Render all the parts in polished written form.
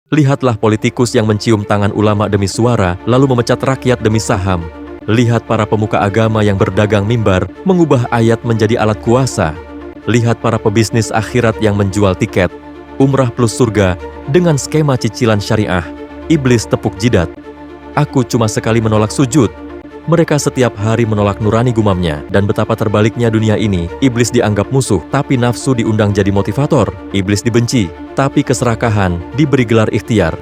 Lihatlah politikus yang mencium tangan ulama demi suara, lalu memecat rakyat demi saham. Lihat para pemuka agama yang berdagang mimbar, mengubah ayat menjadi alat kuasa. Lihat para pebisnis akhirat yang menjual tiket, umrah plus surga, dengan skema cicilan syariah. Iblis tepuk jidat. Aku cuma sekali menolak sujud. Mereka setiap hari menolak nurani, gumamnya. Dan betapa terbaliknya dunia ini. Iblis dianggap musuh, tapi nafsu diundang jadi motivator. Iblis dibenci, tapi keserakahan diberi gelar ikhtiar.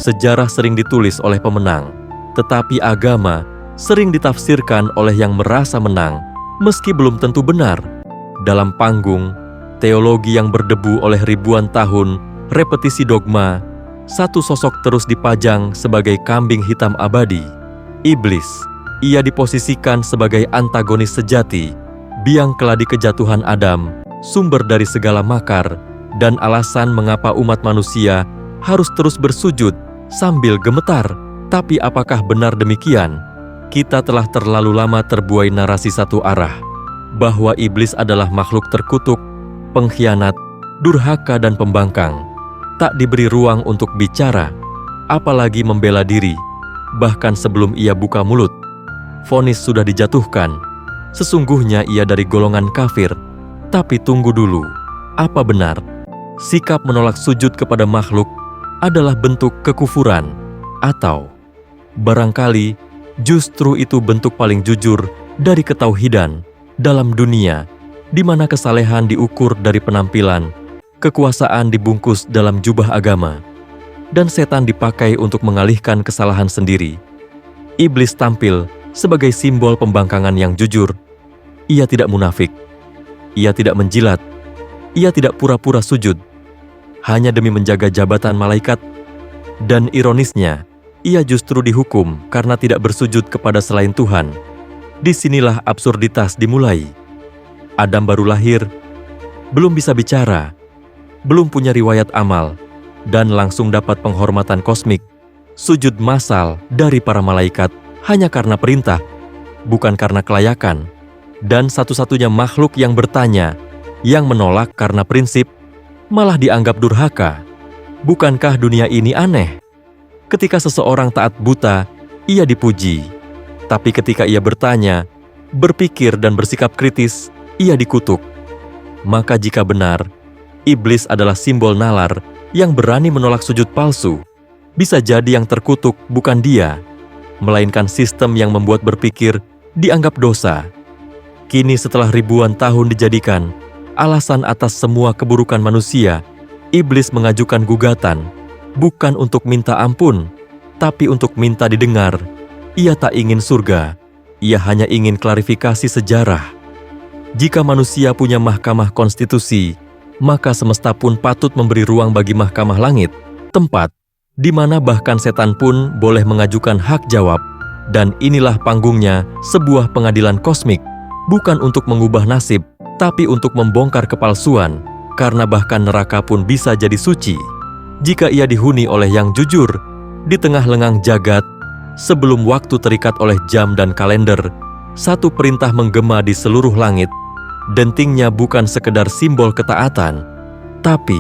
Sejarah sering ditulis oleh pemenang, tetapi agama sering ditafsirkan oleh yang merasa menang, meski belum tentu benar. Dalam panggung, teologi yang berdebu oleh ribuan tahun, repetisi dogma, satu sosok terus dipajang sebagai kambing hitam abadi. Iblis, ia diposisikan sebagai antagonis sejati, biang keladi kejatuhan Adam, sumber dari segala makar, dan alasan mengapa umat manusia harus terus bersujud sambil gemetar. Tapi apakah benar demikian? Kita telah terlalu lama terbuai narasi satu arah, bahwa iblis adalah makhluk terkutuk, pengkhianat, durhaka dan pembangkang. Tak diberi ruang untuk bicara, apalagi membela diri. Bahkan sebelum ia buka mulut, vonis sudah dijatuhkan. Sesungguhnya ia dari golongan kafir. Tapi tunggu dulu, apa benar sikap menolak sujud kepada makhluk adalah bentuk kekufuran? Atau barangkali justru itu bentuk paling jujur dari ketauhidan dalam dunia, di mana kesalehan diukur dari penampilan, kekuasaan dibungkus dalam jubah agama, dan setan dipakai untuk mengalihkan kesalahan sendiri. Iblis tampil sebagai simbol pembangkangan yang jujur. Ia tidak munafik, ia tidak menjilat, ia tidak pura-pura sujud, hanya demi menjaga jabatan malaikat. Dan ironisnya, ia justru dihukum karena tidak bersujud kepada selain Tuhan. Disinilah absurditas dimulai. Adam baru lahir, belum bisa bicara, belum punya riwayat amal, dan langsung dapat penghormatan kosmik, sujud massal dari para malaikat hanya karena perintah, bukan karena kelayakan. Dan satu-satunya makhluk yang bertanya, yang menolak karena prinsip, malah dianggap durhaka. Bukankah dunia ini aneh? Ketika seseorang taat buta, ia dipuji. Tapi ketika ia bertanya, berpikir dan bersikap kritis, ia dikutuk. Maka jika benar, iblis adalah simbol nalar yang berani menolak sujud palsu, bisa jadi yang terkutuk bukan dia, melainkan sistem yang membuat berpikir dianggap dosa. Kini setelah ribuan tahun dijadikan alasan atas semua keburukan manusia, iblis mengajukan gugatan, bukan untuk minta ampun, tapi untuk minta didengar. Ia tak ingin surga, ia hanya ingin klarifikasi sejarah. Jika manusia punya mahkamah konstitusi, maka semesta pun patut memberi ruang bagi mahkamah langit, tempat di mana bahkan setan pun boleh mengajukan hak jawab. Dan inilah panggungnya sebuah pengadilan kosmik, bukan untuk mengubah nasib, tapi untuk membongkar kepalsuan. Karena bahkan neraka pun bisa jadi suci jika ia dihuni oleh yang jujur. Di tengah lengang jagat, sebelum waktu terikat oleh jam dan kalender, satu perintah menggema di seluruh langit. Dentingnya bukan sekedar simbol ketaatan, tapi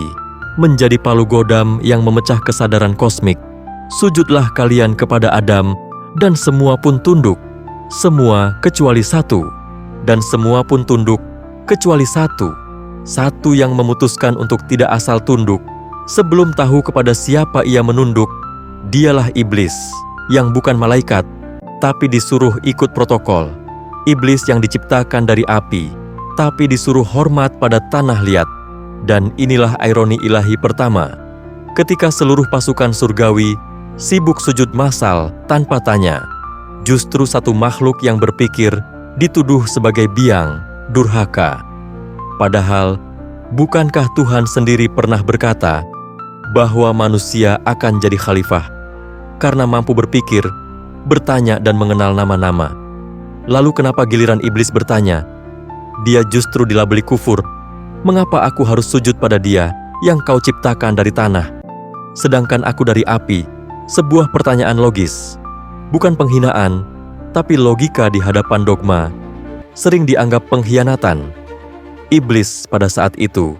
menjadi palu godam yang memecah kesadaran kosmik. Sujudlah kalian kepada Adam, dan semua pun tunduk. Semua kecuali satu. Dan semua pun tunduk kecuali satu. Satu yang memutuskan untuk tidak asal tunduk, sebelum tahu kepada siapa ia menunduk. Dialah iblis, yang bukan malaikat, tapi disuruh ikut protokol. Iblis yang diciptakan dari api, tapi disuruh hormat pada tanah liat. Dan inilah ironi ilahi pertama, ketika seluruh pasukan surgawi sibuk sujud massal tanpa tanya. Justru satu makhluk yang berpikir dituduh sebagai biang, durhaka. Padahal, bukankah Tuhan sendiri pernah berkata bahwa manusia akan jadi khalifah karena mampu berpikir, bertanya dan mengenal nama-nama? Lalu kenapa giliran iblis bertanya, dia justru dilabeli kufur. Mengapa aku harus sujud pada dia yang kau ciptakan dari tanah, sedangkan aku dari api? Sebuah pertanyaan logis. Bukan penghinaan, tapi logika di hadapan dogma sering dianggap pengkhianatan. Iblis pada saat itu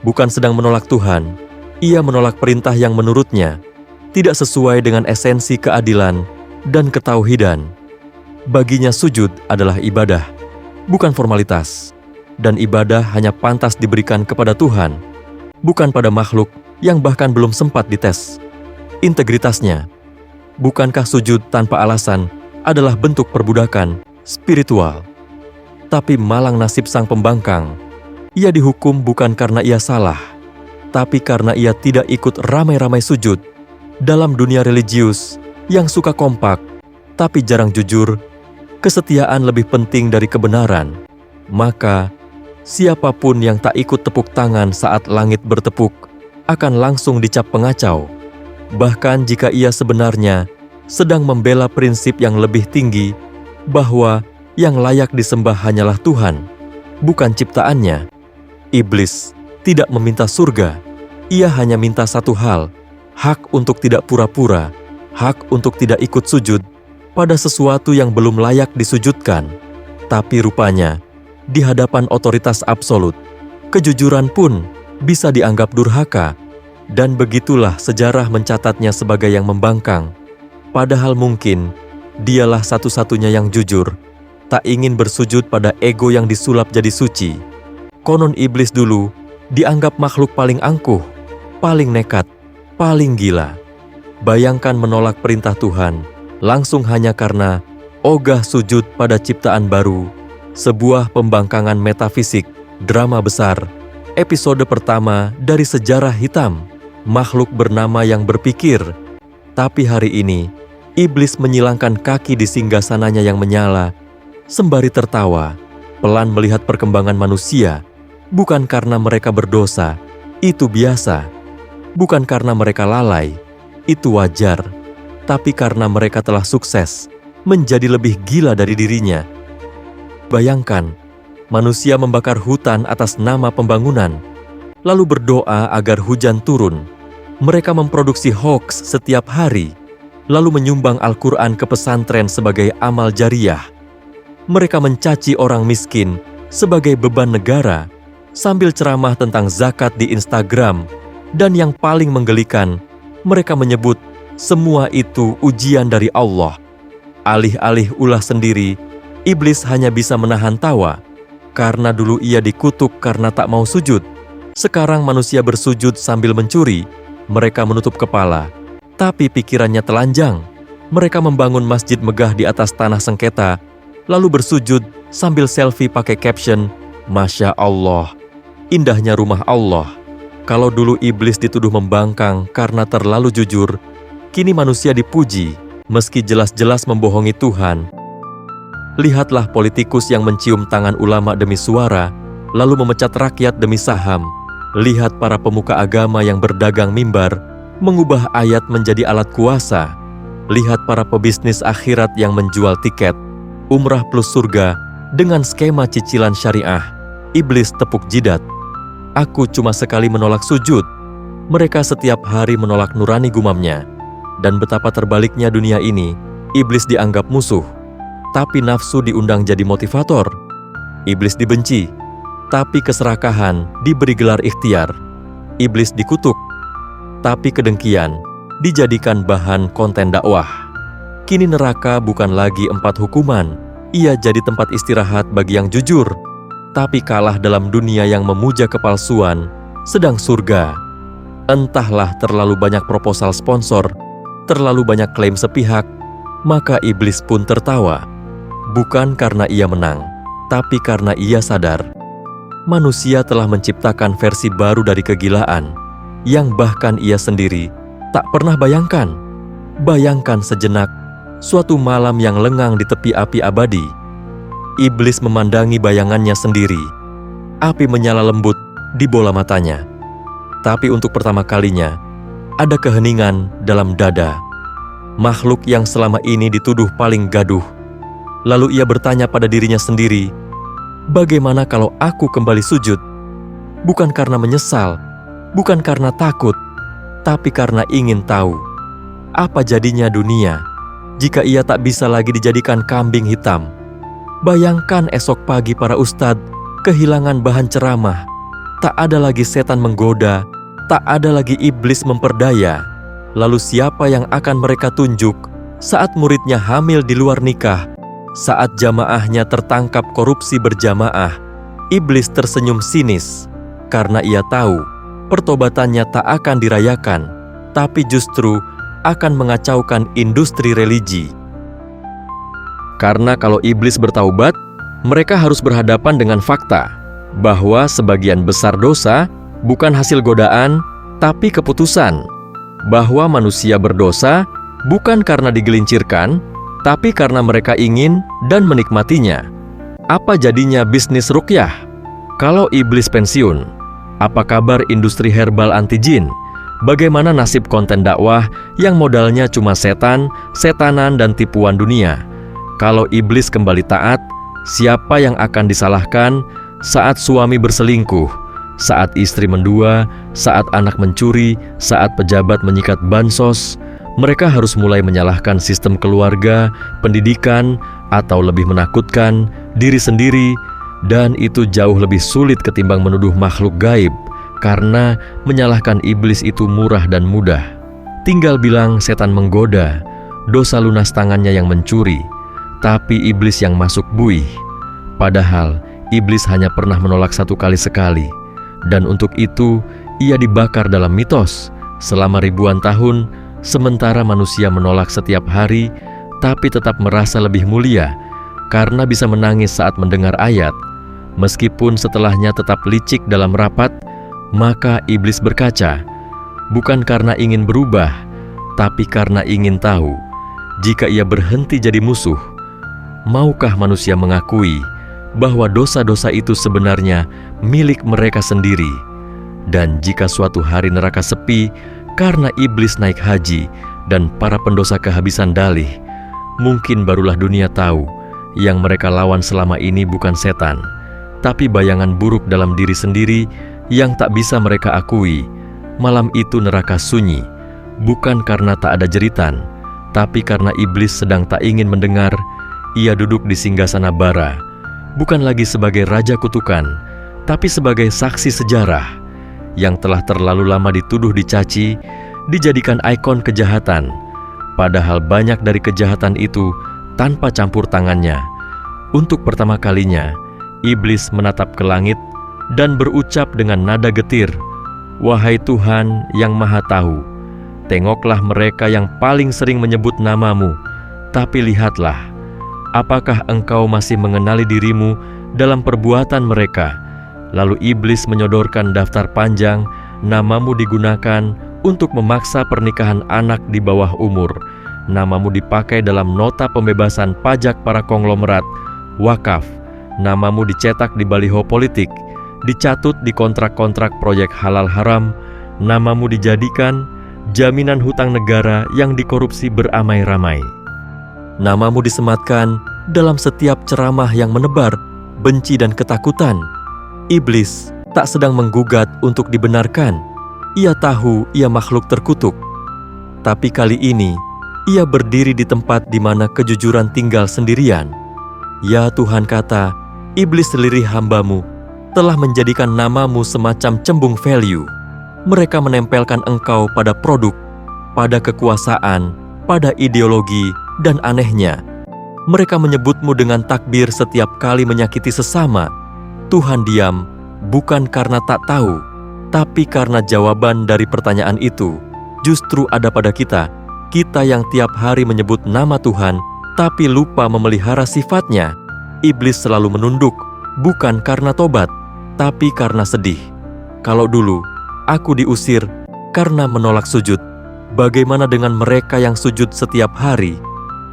bukan sedang menolak Tuhan, ia menolak perintah yang menurutnya tidak sesuai dengan esensi keadilan dan ketauhidan. Baginya sujud adalah ibadah, bukan formalitas, dan ibadah hanya pantas diberikan kepada Tuhan, bukan pada makhluk yang bahkan belum sempat dites integritasnya. Bukankah sujud tanpa alasan adalah bentuk perbudakan spiritual? Tapi malang nasib sang pembangkang. Ia dihukum bukan karena ia salah, tapi karena ia tidak ikut ramai-ramai sujud. Dalam dunia religius yang suka kompak, tapi jarang jujur, kesetiaan lebih penting dari kebenaran. Maka, siapapun yang tak ikut tepuk tangan saat langit bertepuk, akan langsung dicap pengacau. Bahkan jika ia sebenarnya sedang membela prinsip yang lebih tinggi, bahwa yang layak disembah hanyalah Tuhan, bukan ciptaannya. Iblis tidak meminta surga, ia hanya minta satu hal, hak untuk tidak pura-pura, hak untuk tidak ikut sujud pada sesuatu yang belum layak disujudkan. Tapi rupanya, di hadapan otoritas absolut, kejujuran pun bisa dianggap durhaka, dan begitulah sejarah mencatatnya sebagai yang membangkang. Padahal mungkin dialah satu-satunya yang jujur, tak ingin bersujud pada ego yang disulap jadi suci. Konon iblis dulu dianggap makhluk paling angkuh, paling nekat, paling gila. Bayangkan menolak perintah Tuhan, langsung hanya karena ogah sujud pada ciptaan baru. Sebuah pembangkangan metafisik, drama besar, episode pertama dari sejarah hitam, makhluk bernama yang berpikir. Tapi hari ini, iblis menyilangkan kaki di singgasananya yang menyala, sembari tertawa, pelan melihat perkembangan manusia, bukan karena mereka berdosa, itu biasa. Bukan karena mereka lalai, itu wajar. Tapi karena mereka telah sukses, menjadi lebih gila dari dirinya. Bayangkan, manusia membakar hutan atas nama pembangunan, lalu berdoa agar hujan turun. Mereka memproduksi hoaks setiap hari, lalu menyumbang Al-Quran ke pesantren sebagai amal jariah. Mereka mencaci orang miskin sebagai beban negara, sambil ceramah tentang zakat di Instagram, dan yang paling menggelikan, mereka menyebut semua itu ujian dari Allah. Alih-alih ulah sendiri, iblis hanya bisa menahan tawa, karena dulu ia dikutuk karena tak mau sujud. Sekarang manusia bersujud sambil mencuri, mereka menutup kepala, tapi pikirannya telanjang. Mereka membangun masjid megah di atas tanah sengketa, lalu bersujud sambil selfie pakai caption, "Masya Allah, indahnya rumah Allah." Kalau dulu iblis dituduh membangkang karena terlalu jujur, kini manusia dipuji meski jelas-jelas membohongi Tuhan. Lihatlah politikus yang mencium tangan ulama demi suara, lalu memecat rakyat demi saham. Lihat para pemuka agama yang berdagang mimbar, mengubah ayat menjadi alat kuasa. Lihat para pebisnis akhirat yang menjual tiket umrah plus surga dengan skema cicilan syariah. Iblis tepuk jidat. Aku cuma sekali menolak sujud. Mereka setiap hari menolak nurani gumamnya. Dan betapa terbaliknya dunia ini, iblis dianggap musuh, tapi nafsu diundang jadi motivator. Iblis dibenci, tapi keserakahan diberi gelar ikhtiar. Iblis dikutuk, tapi kedengkian dijadikan bahan konten dakwah. Kini neraka bukan lagi 4 hukuman, ia jadi tempat istirahat bagi yang jujur, tapi kalah dalam dunia yang memuja kepalsuan, sedang surga. Entahlah terlalu banyak proposal sponsor, terlalu banyak klaim sepihak, maka iblis pun tertawa. Bukan karena ia menang, tapi karena ia sadar. Manusia telah menciptakan versi baru dari kegilaan, yang bahkan ia sendiri tak pernah bayangkan. Bayangkan sejenak, suatu malam yang lengang di tepi api abadi. Iblis memandangi bayangannya sendiri. Api menyala lembut di bola matanya. Tapi untuk pertama kalinya, ada keheningan dalam dada. Makhluk yang selama ini dituduh paling gaduh. Lalu ia bertanya pada dirinya sendiri, Bagaimana kalau aku kembali sujud? Bukan karena menyesal, bukan karena takut, tapi karena ingin tahu apa jadinya dunia jika ia tak bisa lagi dijadikan kambing hitam. Bayangkan esok pagi para ustadz kehilangan bahan ceramah, tak ada lagi setan menggoda, tak ada lagi iblis memperdaya. Lalu siapa yang akan mereka tunjuk saat muridnya hamil di luar nikah, saat jamaahnya tertangkap korupsi berjamaah? Iblis tersenyum sinis karena ia tahu pertobatannya tak akan dirayakan, tapi justru akan mengacaukan industri religi. Karena kalau iblis bertaubat, mereka harus berhadapan dengan fakta bahwa sebagian besar dosa bukan hasil godaan, tapi keputusan. Bahwa manusia berdosa bukan karena digelincirkan, tapi karena mereka ingin dan menikmatinya. Apa jadinya bisnis ruqyah? Kalau iblis pensiun, apa kabar industri herbal anti-jin? Bagaimana nasib konten dakwah yang modalnya cuma setan, setanan, dan tipuan dunia? Kalau iblis kembali taat, siapa yang akan disalahkan saat suami berselingkuh, saat istri mendua, saat anak mencuri, saat pejabat menyikat bansos? Mereka harus mulai menyalahkan sistem keluarga, pendidikan, atau lebih menakutkan diri sendiri, dan itu jauh lebih sulit ketimbang menuduh makhluk gaib, karena menyalahkan iblis itu murah dan mudah. Tinggal bilang setan menggoda, dosa lunas tangannya yang mencuri, tapi iblis yang masuk buih. Padahal iblis hanya pernah menolak satu kali sekali, dan untuk itu ia dibakar dalam mitos selama ribuan tahun, sementara manusia menolak setiap hari, tapi tetap merasa lebih mulia karena bisa menangis saat mendengar ayat. Meskipun setelahnya tetap licik dalam rapat, maka iblis berkaca, bukan karena ingin berubah, tapi karena ingin tahu. Jika ia berhenti jadi musuh, maukah manusia mengakui bahwa dosa-dosa itu sebenarnya milik mereka sendiri? Dan jika suatu hari neraka sepi karena iblis naik haji dan para pendosa kehabisan dalih, mungkin barulah dunia tahu yang mereka lawan selama ini bukan setan, tapi bayangan buruk dalam diri sendiri yang tak bisa mereka akui. Malam itu neraka sunyi, bukan karena tak ada jeritan, tapi karena iblis sedang tak ingin mendengar. Ia duduk di singgasana bara, bukan lagi sebagai raja kutukan, tapi sebagai saksi sejarah yang telah terlalu lama dituduh dicaci, dijadikan ikon kejahatan. Padahal banyak dari kejahatan itu tanpa campur tangannya. Untuk pertama kalinya, iblis menatap ke langit dan berucap dengan nada getir, "Wahai Tuhan yang Maha Tahu, tengoklah mereka yang paling sering menyebut nama-Mu, tapi lihatlah, apakah Engkau masih mengenali dirimu dalam perbuatan mereka?" Lalu iblis menyodorkan daftar panjang, nama-Mu digunakan untuk memaksa pernikahan anak di bawah umur. Nama-Mu dipakai dalam nota pembebasan pajak para konglomerat, wakaf. Nama-Mu dicetak di baliho politik, dicatut di kontrak-kontrak proyek halal haram. Nama-Mu dijadikan jaminan hutang negara yang dikorupsi beramai-ramai. Nama-Mu disematkan dalam setiap ceramah yang menebar benci dan ketakutan. Iblis tak sedang menggugat untuk dibenarkan. Ia tahu ia makhluk terkutuk. Tapi kali ini, ia berdiri di tempat di mana kejujuran tinggal sendirian. Ya Tuhan, kata, iblis selirih hamba-Mu telah menjadikan nama-Mu semacam cembung value. Mereka menempelkan Engkau pada produk, pada kekuasaan, pada ideologi, dan anehnya, mereka menyebut-Mu dengan takbir setiap kali menyakiti sesama. Tuhan diam, bukan karena tak tahu, tapi karena jawaban dari pertanyaan itu justru ada pada kita. Kita yang tiap hari menyebut nama Tuhan, tapi lupa memelihara sifatnya. Iblis selalu menunduk, bukan karena tobat, tapi karena sedih. Kalau dulu aku diusir karena menolak sujud, bagaimana dengan mereka yang sujud setiap hari,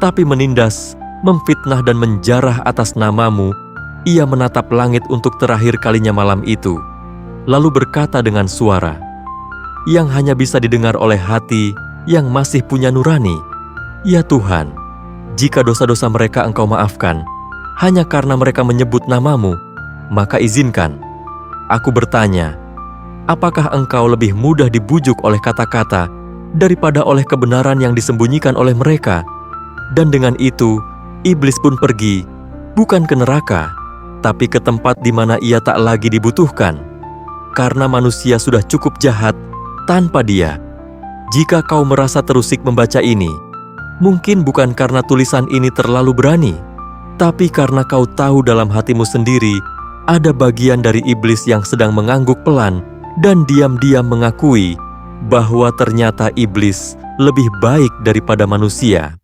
tapi menindas, memfitnah dan menjarah atas nama-Mu? Ia menatap langit untuk terakhir kalinya malam itu, lalu berkata dengan suara yang hanya bisa didengar oleh hati yang masih punya nurani, "Ya Tuhan, jika dosa-dosa mereka Engkau maafkan, hanya karena mereka menyebut nama-Mu, Maka izinkan aku bertanya, apakah engkau lebih mudah dibujuk oleh kata-kata daripada oleh kebenaran yang disembunyikan oleh mereka? Dan dengan itu, iblis pun pergi, bukan ke neraka, tapi ke tempat di mana ia tak lagi dibutuhkan, karena manusia sudah cukup jahat tanpa dia. Jika kau merasa terusik membaca ini, mungkin bukan karena tulisan ini terlalu berani, tapi karena kau tahu dalam hatimu sendiri ada bagian dari iblis yang sedang mengangguk pelan dan diam-diam mengakui bahwa ternyata iblis lebih baik daripada manusia.